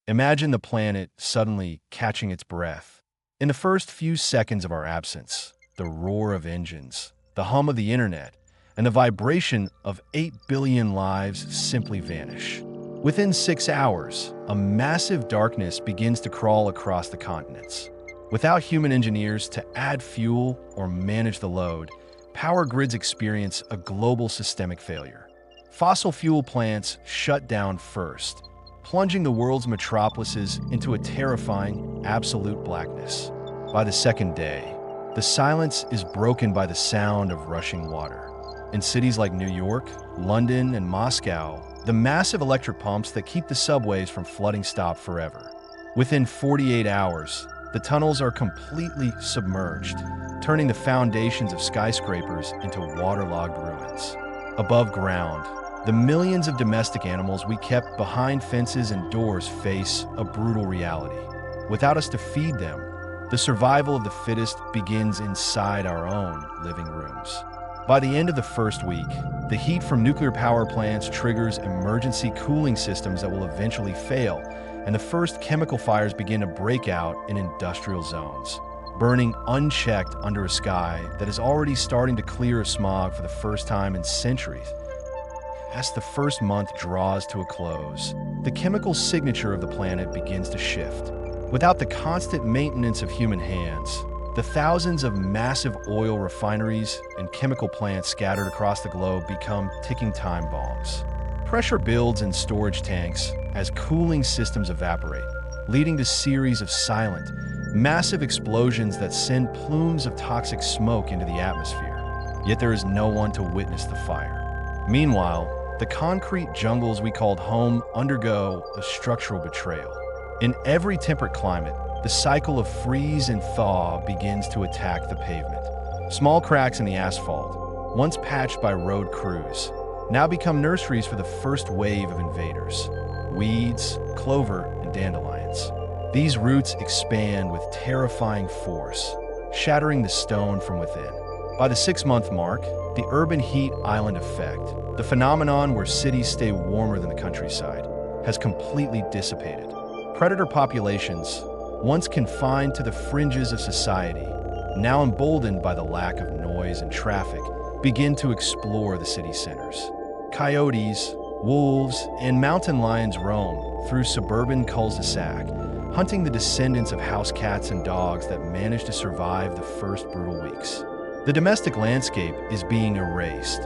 Imagine the planet suddenly catching its breath. In the first few seconds of our absence, the roar of engines, the hum of the internet, and the vibration of 8 billion lives simply vanish. Within 6 hours, a massive darkness begins to crawl across the continents. Without human engineers to add fuel or manage the load, power grids experience a global systemic failure. Fossil fuel plants shut down first, plunging the world's metropolises into a terrifying, absolute blackness. By the second day, the silence is broken by the sound of rushing water. In cities like New York, London, and Moscow, the massive electric pumps that keep the subways from flooding stop forever. Within 48 hours, the tunnels are completely submerged, turning the foundations of skyscrapers into waterlogged ruins. Above ground, the millions of domestic animals we kept behind fences and doors face a brutal reality. Without us to feed them, the survival of the fittest begins inside our own living rooms. By the end of the first week, the heat from nuclear power plants triggers emergency cooling systems that will eventually fail, and the first chemical fires begin to break out in industrial zones, burning unchecked under a sky that is already starting to clear of smog for the first time in centuries. As the first month draws to a close, the chemical signature of the planet begins to shift. Without the constant maintenance of human hands, the thousands of massive oil refineries and chemical plants scattered across the globe become ticking time bombs. Pressure builds in storage tanks as cooling systems evaporate, leading to series of silent, massive explosions that send plumes of toxic smoke into the atmosphere. Yet there is no one to witness the fire. Meanwhile, the concrete jungles we called home undergo a structural betrayal. In every temperate climate, the cycle of freeze and thaw begins to attack the pavement. Small cracks in the asphalt, once patched by road crews, now become nurseries for the first wave of invaders. Weeds, clover, and dandelions. These roots expand with terrifying force, shattering the stone from within. By the 6-month mark, the urban heat island effect, the phenomenon where cities stay warmer than the countryside, has completely dissipated. Predator populations, once confined to the fringes of society, now emboldened by the lack of noise and traffic, begin to explore the city centers. Coyotes, wolves, and mountain lions roam through suburban cul-de-sac, hunting the descendants of house cats and dogs that managed to survive the first brutal weeks. The domestic landscape is being erased.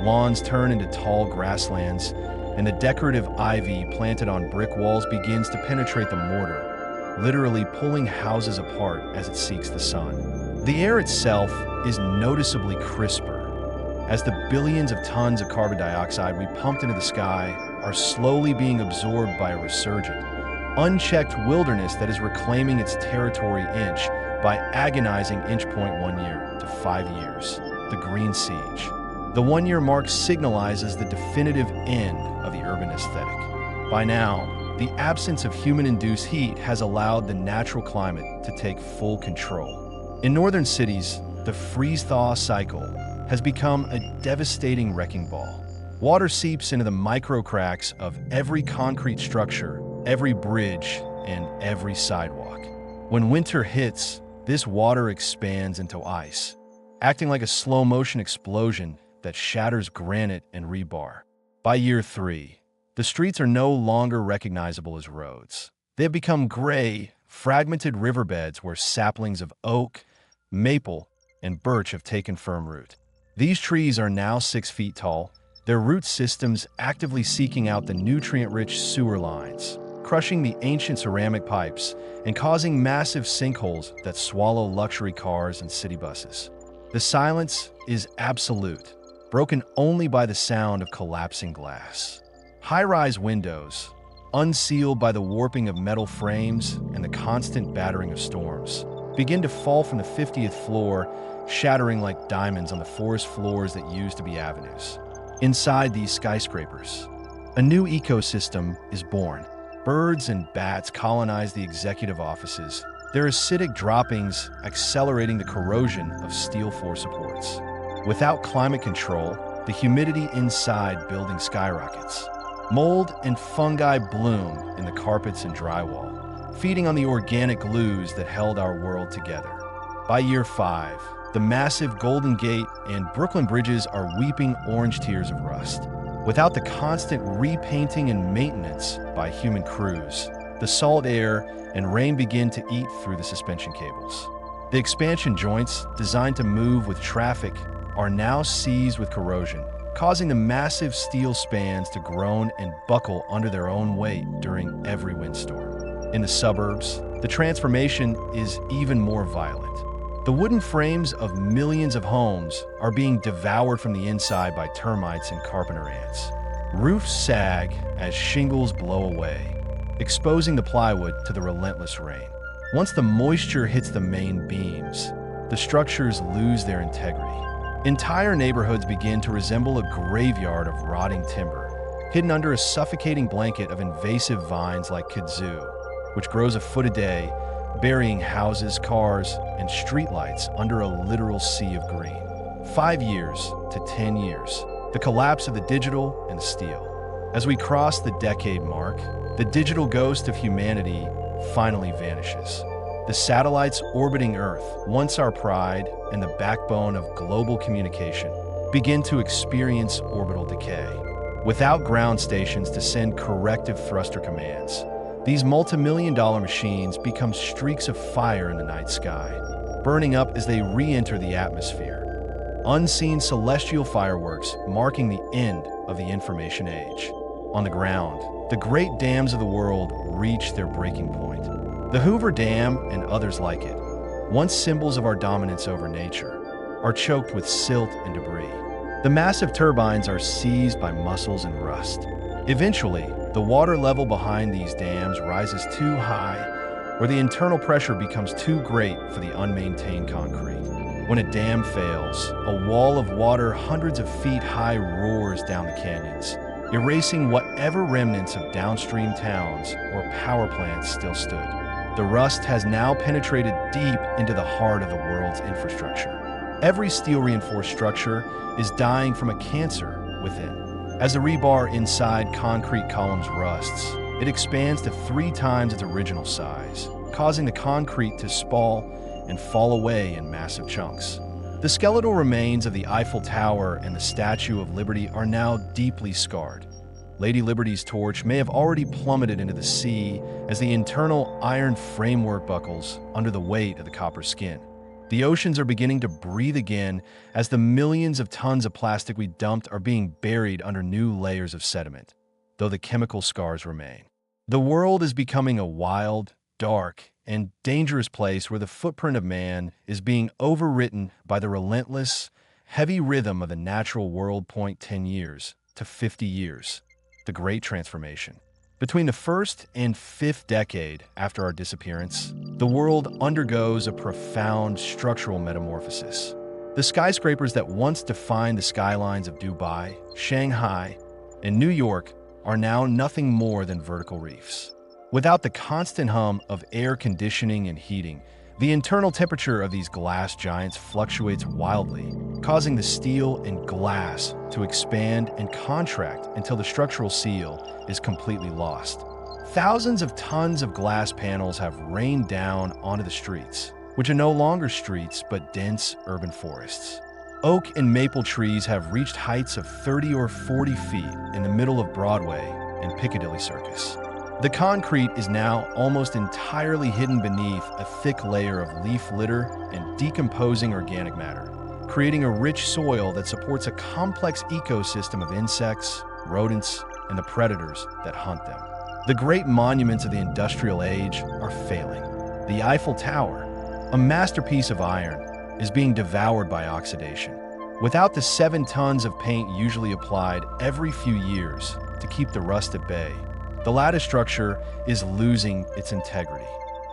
Lawns turn into tall grasslands, and the decorative ivy planted on brick walls begins to penetrate the mortar, literally pulling houses apart as it seeks the sun. The air itself is noticeably crisper, as the billions of tons of carbon dioxide we pumped into the sky are slowly being absorbed by a resurgent, unchecked wilderness that is reclaiming its territory inch by agonizing inch point 1 year to 5 years, the Green Siege. The 1-year mark signalizes the definitive end of the urban aesthetic. By now, the absence of human-induced heat has allowed the natural climate to take full control. In northern cities, the freeze-thaw cycle has become a devastating wrecking ball. Water seeps into the micro-cracks of every concrete structure, every bridge, and every sidewalk. When winter hits, this water expands into ice, acting like a slow-motion explosion that shatters granite and rebar. By year 3, the streets are no longer recognizable as roads. They have become gray, fragmented riverbeds where saplings of oak, maple, and birch have taken firm root. These trees are now 6 feet tall, their root systems actively seeking out the nutrient-rich sewer lines, crushing the ancient ceramic pipes and causing massive sinkholes that swallow luxury cars and city buses. The silence is absolute, broken only by the sound of collapsing glass. High-rise windows, unsealed by the warping of metal frames and the constant battering of storms, begin to fall from the 50th floor, shattering like diamonds on the forest floors that used to be avenues. Inside these skyscrapers, a new ecosystem is born. Birds and bats colonize the executive offices, their acidic droppings accelerating the corrosion of steel floor supports. Without climate control, the humidity inside buildings skyrockets. Mold and fungi bloom in the carpets and drywall, feeding on the organic glues that held our world together. By year 5, the massive Golden Gate and Brooklyn bridges are weeping orange tears of rust. Without the constant repainting and maintenance by human crews, the salt air and rain begin to eat through the suspension cables. The expansion joints, designed to move with traffic, are now seized with corrosion, causing the massive steel spans to groan and buckle under their own weight during every windstorm. In the suburbs, the transformation is even more violent. The wooden frames of millions of homes are being devoured from the inside by termites and carpenter ants. Roofs sag as shingles blow away, exposing the plywood to the relentless rain. Once the moisture hits the main beams, the structures lose their integrity. Entire neighborhoods begin to resemble a graveyard of rotting timber, hidden under a suffocating blanket of invasive vines like kudzu, which grows a foot a day, burying houses, cars, and streetlights under a literal sea of green. 5 years to 10 years, the collapse of the digital and the steel. As we cross the decade mark, the digital ghost of humanity finally vanishes. The satellites orbiting Earth, once our pride and the backbone of global communication, begin to experience orbital decay. Without ground stations to send corrective thruster commands, these multi-million-dollar machines become streaks of fire in the night sky, burning up as they re-enter the atmosphere. Unseen celestial fireworks marking the end of the information age. On the ground, the great dams of the world reach their breaking point. The Hoover Dam and others like it, once symbols of our dominance over nature, are choked with silt and debris. The massive turbines are seized by mussels and rust. Eventually, the water level behind these dams rises too high, where the internal pressure becomes too great for the unmaintained concrete. When a dam fails, a wall of water hundreds of feet high roars down the canyons, erasing whatever remnants of downstream towns or power plants still stood. The rust has now penetrated deep into the heart of the world's infrastructure. Every steel-reinforced structure is dying from a cancer within. As the rebar inside concrete columns rusts, it expands to 3 times its original size, causing the concrete to spall and fall away in massive chunks. The skeletal remains of the Eiffel Tower and the Statue of Liberty are now deeply scarred. Lady Liberty's torch may have already plummeted into the sea as the internal iron framework buckles under the weight of the copper skin. The oceans are beginning to breathe again as the millions of tons of plastic we dumped are being buried under new layers of sediment, though the chemical scars remain. The world is becoming a wild, dark, and dangerous place where the footprint of man is being overwritten by the relentless, heavy rhythm of the natural world. 10 years to 50 years, the Great Transformation. Between the 1st and 5th decade after our disappearance, the world undergoes a profound structural metamorphosis. The skyscrapers that once defined the skylines of Dubai, Shanghai, and New York are now nothing more than vertical reefs. Without the constant hum of air conditioning and heating, the internal temperature of these glass giants fluctuates wildly, causing the steel and glass to expand and contract until the structural seal is completely lost. Thousands of tons of glass panels have rained down onto the streets, which are no longer streets but dense urban forests. Oak and maple trees have reached heights of 30 or 40 feet in the middle of Broadway and Piccadilly Circus. The concrete is now almost entirely hidden beneath a thick layer of leaf litter and decomposing organic matter, creating a rich soil that supports a complex ecosystem of insects, rodents, and the predators that hunt them. The great monuments of the industrial age are failing. The Eiffel Tower, a masterpiece of iron, is being devoured by oxidation. Without the 7 tons of paint usually applied every few years to keep the rust at bay, the lattice structure is losing its integrity.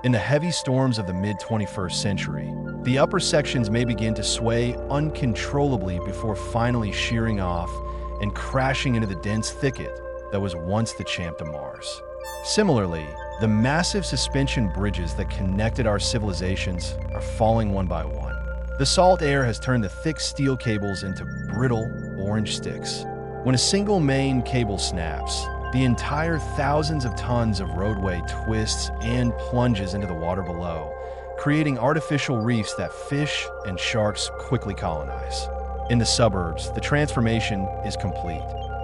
In the heavy storms of the mid-21st century, the upper sections may begin to sway uncontrollably before finally shearing off and crashing into the dense thicket that was once the champ de Mars. Similarly, the massive suspension bridges that connected our civilizations are falling one by one. The salt air has turned the thick steel cables into brittle orange sticks. When a single main cable snaps, the entire thousands of tons of roadway twists and plunges into the water below, creating artificial reefs that fish and sharks quickly colonize. In the suburbs, the transformation is complete.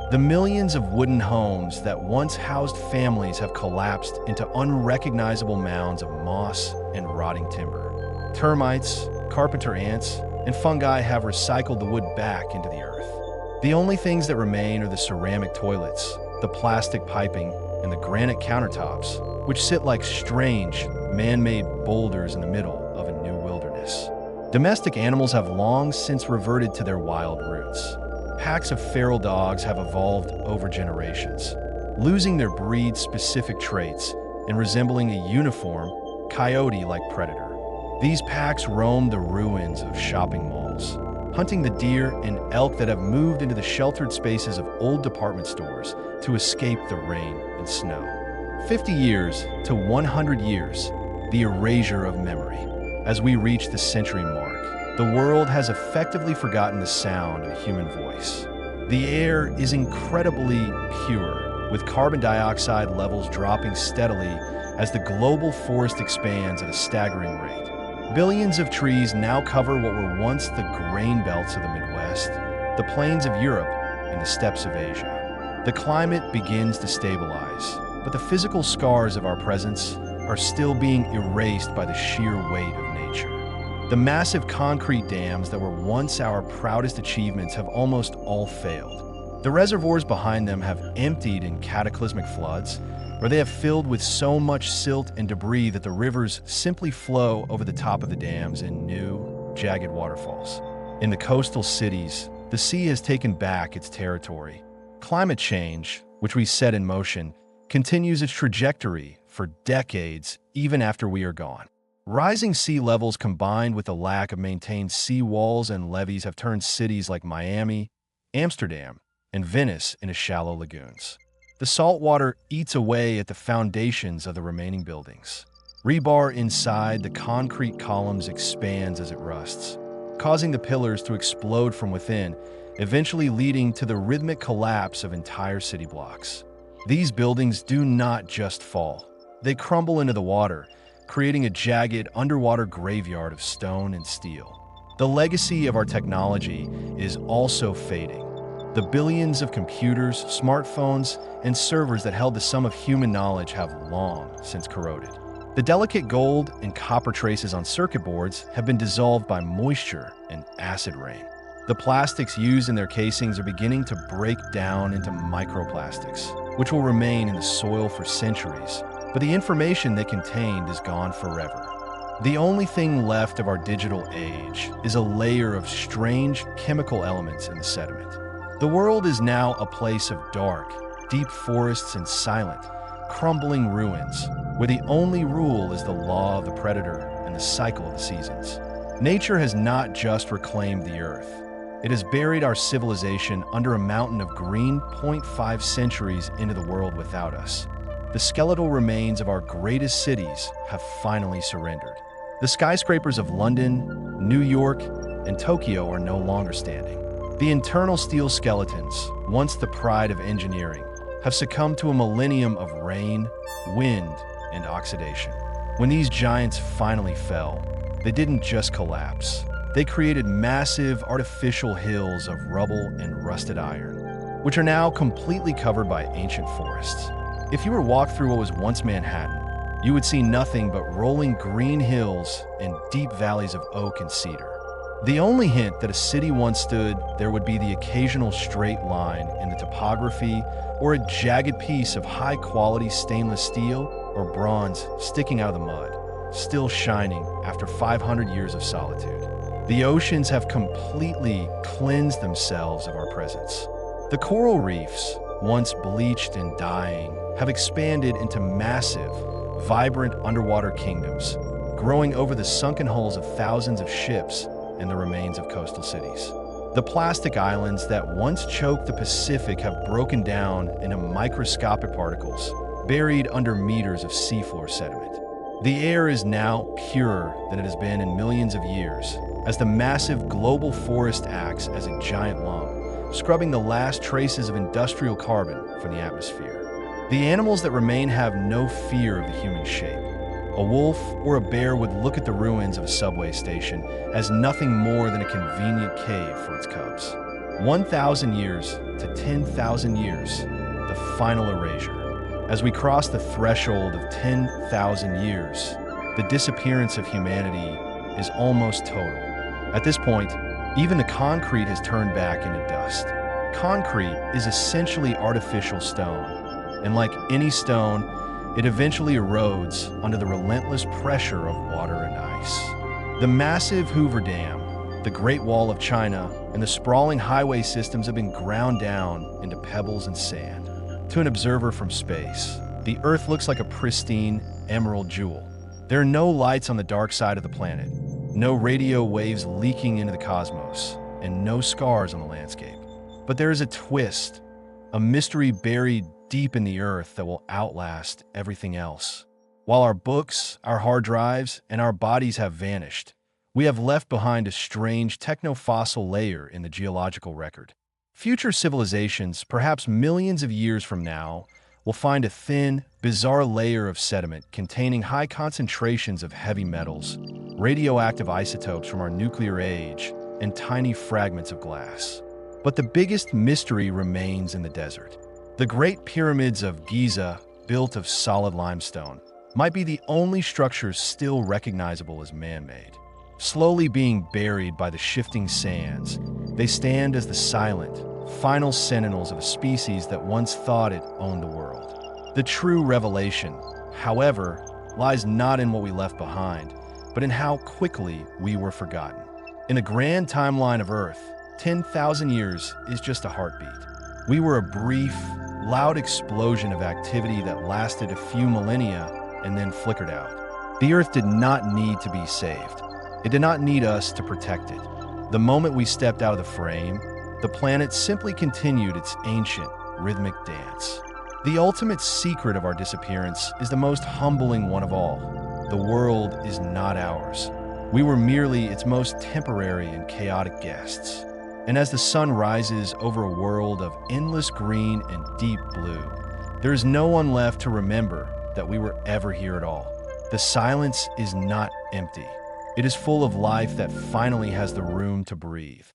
The millions of wooden homes that once housed families have collapsed into unrecognizable mounds of moss and rotting timber. Termites, carpenter ants, and fungi have recycled the wood back into the earth. The only things that remain are the ceramic toilets, the plastic piping, and the granite countertops, which sit like strange, man-made boulders in the middle of a new wilderness. Domestic animals have long since reverted to their wild roots. Packs of feral dogs have evolved over generations, losing their breed-specific traits and resembling a uniform, coyote-like predator. These packs roam the ruins of shopping malls, hunting the deer and elk that have moved into the sheltered spaces of old department stores to escape the rain and snow. 50 years to 100 years, the erasure of memory. As we reach the century mark, the world has effectively forgotten the sound of a human voice. The air is incredibly pure, with carbon dioxide levels dropping steadily as the global forest expands at a staggering rate. Billions of trees now cover what were once the grain belts of the Midwest, the plains of Europe, and the steppes of Asia. The climate begins to stabilize, but the physical scars of our presence are still being erased by the sheer weight of nature. The massive concrete dams that were once our proudest achievements have almost all failed. The reservoirs behind them have emptied in cataclysmic floods, or they have filled with so much silt and debris that the rivers simply flow over the top of the dams in new, jagged waterfalls. In the coastal cities, the sea has taken back its territory. Climate change, which we set in motion, continues its trajectory for decades, even after we are gone. Rising sea levels combined with the lack of maintained sea walls and levees have turned cities like Miami, Amsterdam, and Venice into shallow lagoons. The salt water eats away at the foundations of the remaining buildings. Rebar inside the concrete columns expands as it rusts, causing the pillars to explode from within, eventually leading to the rhythmic collapse of entire city blocks. These buildings do not just fall. They crumble into the water, creating a jagged underwater graveyard of stone and steel. The legacy of our technology is also fading. The billions of computers, smartphones, and servers that held the sum of human knowledge have long since corroded. The delicate gold and copper traces on circuit boards have been dissolved by moisture and acid rain. The plastics used in their casings are beginning to break down into microplastics, which will remain in the soil for centuries, but the information they contained is gone forever. The only thing left of our digital age is a layer of strange chemical elements in the sediment. The world is now a place of dark, deep forests and silent, crumbling ruins, where the only rule is the law of the predator and the cycle of the seasons. Nature has not just reclaimed the earth. It has buried our civilization under a mountain of green 0.5 centuries into the world without us. The skeletal remains of our greatest cities have finally surrendered. The skyscrapers of London, New York, and Tokyo are no longer standing. The internal steel skeletons, once the pride of engineering, have succumbed to a millennium of rain, wind, and oxidation. When these giants finally fell, they didn't just collapse. They created massive artificial hills of rubble and rusted iron, which are now completely covered by ancient forests. If you were to walk through what was once Manhattan, you would see nothing but rolling green hills and deep valleys of oak and cedar. The only hint that a city once stood there would be the occasional straight line in the topography or a jagged piece of high-quality stainless steel or bronze sticking out of the mud, still shining after 500 years of solitude. The oceans have completely cleansed themselves of our presence. The coral reefs, once bleached and dying, have expanded into massive, vibrant underwater kingdoms, growing over the sunken hulls of thousands of ships and the remains of coastal cities. The plastic islands that once choked the Pacific have broken down into microscopic particles, buried under meters of seafloor sediment. The air is now purer than it has been in millions of years, as the massive global forest acts as a giant lung, scrubbing the last traces of industrial carbon from the atmosphere. The animals that remain have no fear of the human shape. A wolf or a bear would look at the ruins of a subway station as nothing more than a convenient cave for its cubs. 1,000 years to 10,000 years, the final erasure. As we cross the threshold of 10,000 years, the disappearance of humanity is almost total. At this point, even the concrete has turned back into dust. Concrete is essentially artificial stone, and like any stone, it eventually erodes under the relentless pressure of water and ice. The massive Hoover Dam, the Great Wall of China, and the sprawling highway systems have been ground down into pebbles and sand. To an observer from space, the Earth looks like a pristine emerald jewel. There are no lights on the dark side of the planet, no radio waves leaking into the cosmos, and no scars on the landscape. But there is a twist, a mystery buried deep in the earth that will outlast everything else. While our books, our hard drives, and our bodies have vanished, we have left behind a strange techno-fossil layer in the geological record. Future civilizations, perhaps millions of years from now, will find a thin, bizarre layer of sediment containing high concentrations of heavy metals, radioactive isotopes from our nuclear age, and tiny fragments of glass. But the biggest mystery remains in the desert. The Great Pyramids of Giza, built of solid limestone, might be the only structures still recognizable as man-made. Slowly being buried by the shifting sands, they stand as the silent, final sentinels of a species that once thought it owned the world. The true revelation, however, lies not in what we left behind, but in how quickly we were forgotten. In the grand timeline of Earth, 10,000 years is just a heartbeat. We were a brief, loud explosion of activity that lasted a few millennia and then flickered out. The Earth did not need to be saved. It did not need us to protect it. The moment we stepped out of the frame, the planet simply continued its ancient, rhythmic dance. The ultimate secret of our disappearance is the most humbling one of all. The world is not ours. We were merely its most temporary and chaotic guests. And as the sun rises over a world of endless green and deep blue, there is no one left to remember that we were ever here at all. The silence is not empty. It is full of life that finally has the room to breathe.